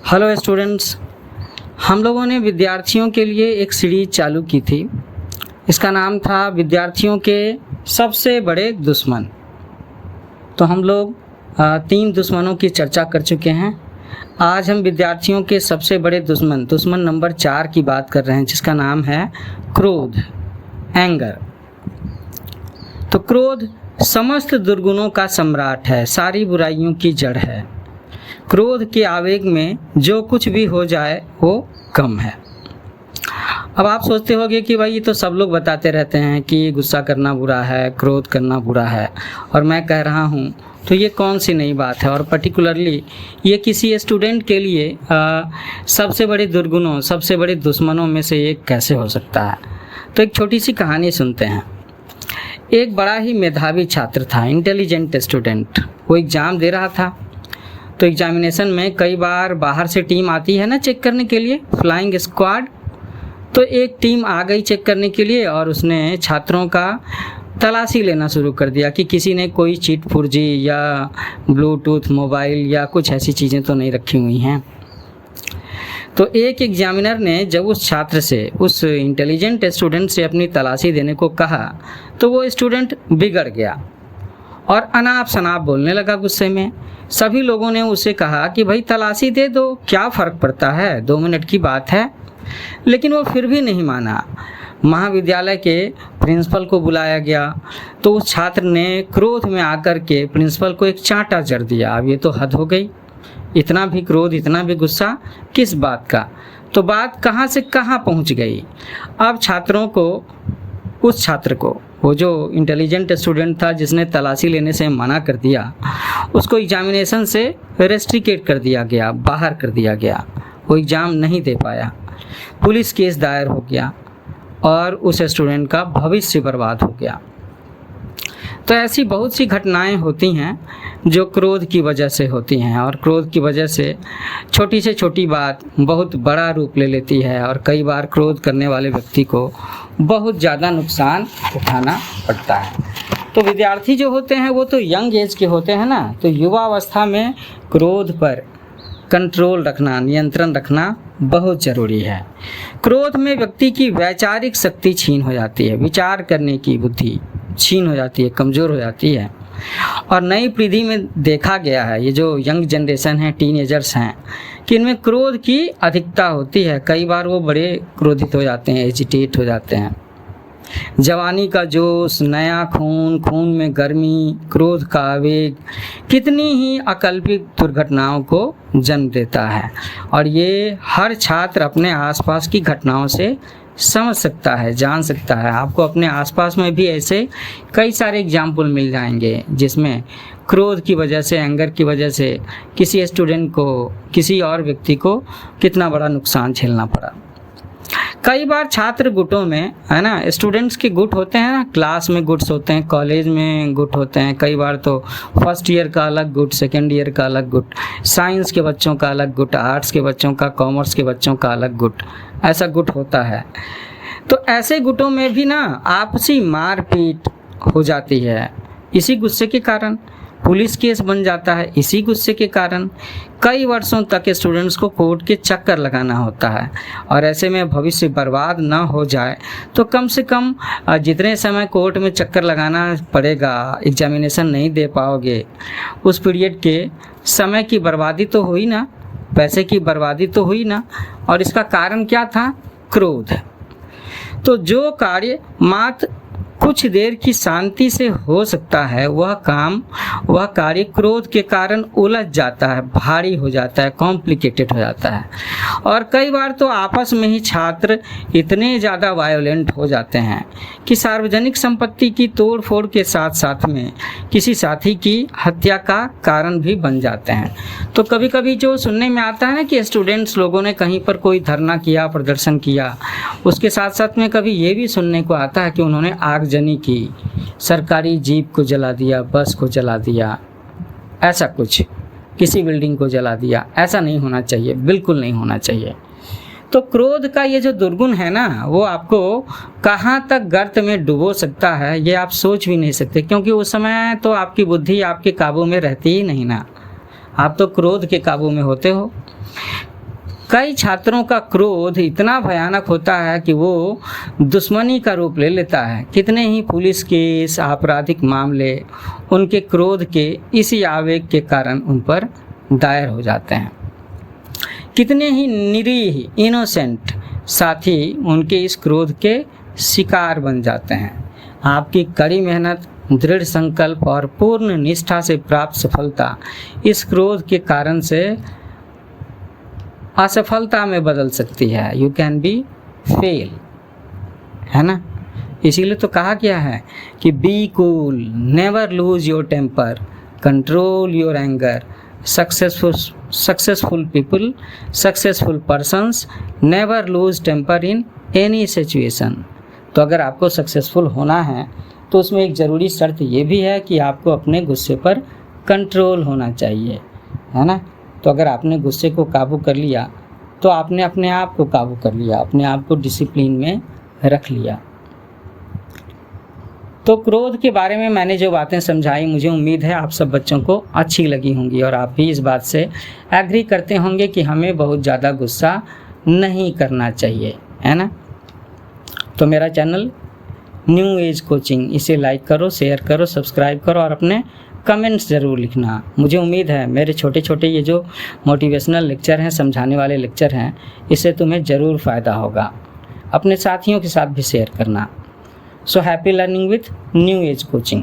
Hello students, हम लोगों ने विद्यार्थियों के लिए एक सीरीज चालू की थी। इसका नाम था विद्यार्थियों के सबसे बड़े दुश्मन। तो हम लोग 3 दुश्मनों की चर्चा कर चुके हैं। आज हम विद्यार्थियों के सबसे बड़े दुश्मन नंबर 4 की बात कर रहे हैं, जिसका नाम है क्रोध, एंगर। तो क्रोध समस्त दुर्गुणों का सम्राट है, सारी बुराइयों की जड़ है। क्रोध के आवेग में जो कुछ भी हो जाए वो कम है। अब आप सोचते होंगे कि भाई ये तो सब लोग बताते रहते हैं कि गुस्सा करना बुरा है, क्रोध करना बुरा है, और मैं कह रहा हूँ, तो ये कौन सी नई बात है। और पर्टिकुलरली ये किसी स्टूडेंट के लिए सबसे बड़े दुर्गुणों, सबसे बड़े दुश्मनों में से एक कैसे हो सकता है। तो एक छोटी सी कहानी सुनते हैं। एक बड़ा ही मेधावी छात्र था, इंटेलिजेंट स्टूडेंट। वो एग्ज़ाम दे रहा था। तो एग्जामिनेशन में कई बार बाहर से टीम आती है ना चेक करने के लिए, फ्लाइंग स्क्वाड। तो एक टीम आ गई चेक करने के लिए और उसने छात्रों का तलाशी लेना शुरू कर दिया कि किसी ने कोई चीट फुर्जी या ब्लूटूथ मोबाइल या कुछ ऐसी चीज़ें तो नहीं रखी हुई हैं। तो एक एग्जामिनर ने जब उस छात्र से, उस इंटेलिजेंट स्टूडेंट से अपनी तलाशी देने को कहा, तो वो स्टूडेंट बिगड़ गया और अनाप शनाप बोलने लगा गुस्से में। सभी लोगों ने उसे कहा कि भाई तलाशी दे दो, क्या फ़र्क पड़ता है, 2 मिनट की बात है। लेकिन वो फिर भी नहीं माना। महाविद्यालय के प्रिंसिपल को बुलाया गया। तो उस छात्र ने क्रोध में आकर के प्रिंसिपल को एक चांटा जड़ दिया। अब ये तो हद हो गई, इतना भी क्रोध, इतना भी गुस्सा, किस बात का। तो बात कहाँ से कहाँ पहुँच गई। अब छात्रों को, उस छात्र को, वो जो इंटेलिजेंट स्टूडेंट था जिसने तलाशी लेने से मना कर दिया, उसको एग्जामिनेशन से रेस्ट्रिकेट कर दिया गया, बाहर कर दिया गया। वो एग्ज़ाम नहीं दे पाया। पुलिस केस दायर हो गया और उस स्टूडेंट का भविष्य बर्बाद हो गया। तो ऐसी बहुत सी घटनाएं होती हैं जो क्रोध की वजह से होती हैं, और क्रोध की वजह से छोटी से छोटी बात बहुत बड़ा रूप ले लेती है, और कई बार क्रोध करने वाले व्यक्ति को बहुत ज़्यादा नुकसान उठाना पड़ता है। तो विद्यार्थी जो होते हैं वो तो यंग एज के होते हैं ना, तो युवा अवस्था में क्रोध पर कंट्रोल रखना, नियंत्रण रखना बहुत ज़रूरी है। क्रोध में व्यक्ति की वैचारिक शक्ति छीन हो जाती है, विचार करने की बुद्धि छीन हो जाती है, कमज़ोर हो जाती है। और नई पीढ़ी में देखा गया है, ये जो यंग जनरेशन है, टीनेजर्स हैं, कि इनमें क्रोध की अधिकता होती है। कई बार वो बड़े क्रोधित हो जाते हैं, एजिटेट हो जाते हैं। जवानी का जोश, नया खून, खून में गर्मी, क्रोध का आवेग कितनी ही अकल्पित दुर्घटनाओं को जन्म देता है। और ये हर छात्र अपने आसपास की घटनाओं से समझ सकता है, जान सकता है। आपको अपने आसपास में भी ऐसे कई सारे एग्जाम्पल मिल जाएंगे जिसमें क्रोध की वजह से, एंगर की वजह से किसी स्टूडेंट को, किसी और व्यक्ति को कितना बड़ा नुकसान झेलना पड़ा। कई बार छात्र गुटों में, है ना, स्टूडेंट्स के गुट होते हैं ना, क्लास में गुट्स होते हैं, कॉलेज में गुट होते हैं। कई बार तो फर्स्ट ईयर का अलग गुट, सेकेंड ईयर का अलग गुट, साइंस के बच्चों का अलग गुट, आर्ट्स के बच्चों का, कॉमर्स के बच्चों का अलग गुट, ऐसा गुट होता है। तो ऐसे गुटों में भी ना आपसी मारपीट हो जाती है इसी गुस्से के कारण। पुलिस केस बन जाता है इसी गुस्से के कारण। कई वर्षों तक स्टूडेंट्स को कोर्ट के चक्कर लगाना होता है, और ऐसे में भविष्य बर्बाद ना हो जाए तो कम से कम जितने समय कोर्ट में चक्कर लगाना पड़ेगा, एग्जामिनेशन नहीं दे पाओगे, उस पीरियड के समय की बर्बादी तो हुई ना, पैसे की बर्बादी तो हुई ना। और इसका कारण क्या था? क्रोध। तो जो कार्य मात्र कुछ देर की शांति से हो सकता है, वह काम, वह कार्य क्रोध के कारण उलझ जाता है, भारी हो जाता है, कॉम्प्लिकेटेड हो जाता है। और कई बार तो आपस में ही छात्र इतने ज़्यादा वायोलेंट हो जाते हैं कि सार्वजनिक संपत्ति की तोड़ फोड़ के साथ साथ में किसी साथी की हत्या का कारण भी बन जाते हैं। तो कभी कभी जो सुनने में आता है ना कि स्टूडेंट्स लोगों ने कहीं पर कोई धरना किया, प्रदर्शन किया, उसके साथ साथ में कभी ये भी सुनने को आता है कि उन्होंने आगजनी की, सरकारी जीप को जला दिया, बस को जला दिया, ऐसा कुछ, किसी बिल्डिंग को जला दिया। ऐसा नहीं होना चाहिए, बिल्कुल नहीं होना चाहिए। तो क्रोध का ये जो दुर्गुण है ना, वो आपको कहाँ तक गर्त में डुबो सकता है ये आप सोच भी नहीं सकते, क्योंकि उस समय तो आपकी बुद्धि आपके काबू में रहती ही नहीं ना, आप तो क्रोध के काबू में होते हो। कई छात्रों का क्रोध इतना भयानक होता है कि वो दुश्मनी का रूप ले लेता है। कितने ही पुलिस केस, आपराधिक मामले उनके क्रोध के इसी आवेग के कारण उन पर दायर हो जाते हैं। कितने ही निरीह इनोसेंट साथी उनके इस क्रोध के शिकार बन जाते हैं। आपकी कड़ी मेहनत, दृढ़ संकल्प और पूर्ण निष्ठा से प्राप्त सफलता इस क्रोध के कारण से असफलता में बदल सकती है। यू कैन बी फेल, है ना। इसीलिए तो कहा गया है कि be cool, never lose your temper, control your anger, successful people, successful persons never lose temper in any situation. तो अगर आपको सक्सेसफुल होना है तो उसमें एक ज़रूरी शर्त ये भी है कि आपको अपने गुस्से पर कंट्रोल होना चाहिए, है ना। तो अगर आपने गुस्से को काबू कर लिया तो आपने अपने आप को काबू कर लिया, अपने आप को डिसिप्लिन में रख लिया। तो क्रोध के बारे में मैंने जो बातें समझाई, मुझे उम्मीद है आप सब बच्चों को अच्छी लगी होंगी और आप भी इस बात से एग्री करते होंगे कि हमें बहुत ज़्यादा गुस्सा नहीं करना चाहिए, है ना। तो मेरा चैनल न्यू एज कोचिंग, इसे लाइक करो, शेयर करो, सब्सक्राइब करो और अपने कमेंट्स ज़रूर लिखना। मुझे उम्मीद है मेरे छोटे छोटे ये जो मोटिवेशनल लेक्चर हैं, समझाने वाले लेक्चर हैं, इससे तुम्हें ज़रूर फ़ायदा होगा। अपने साथियों के साथ भी शेयर करना। So happy learning with new age coaching.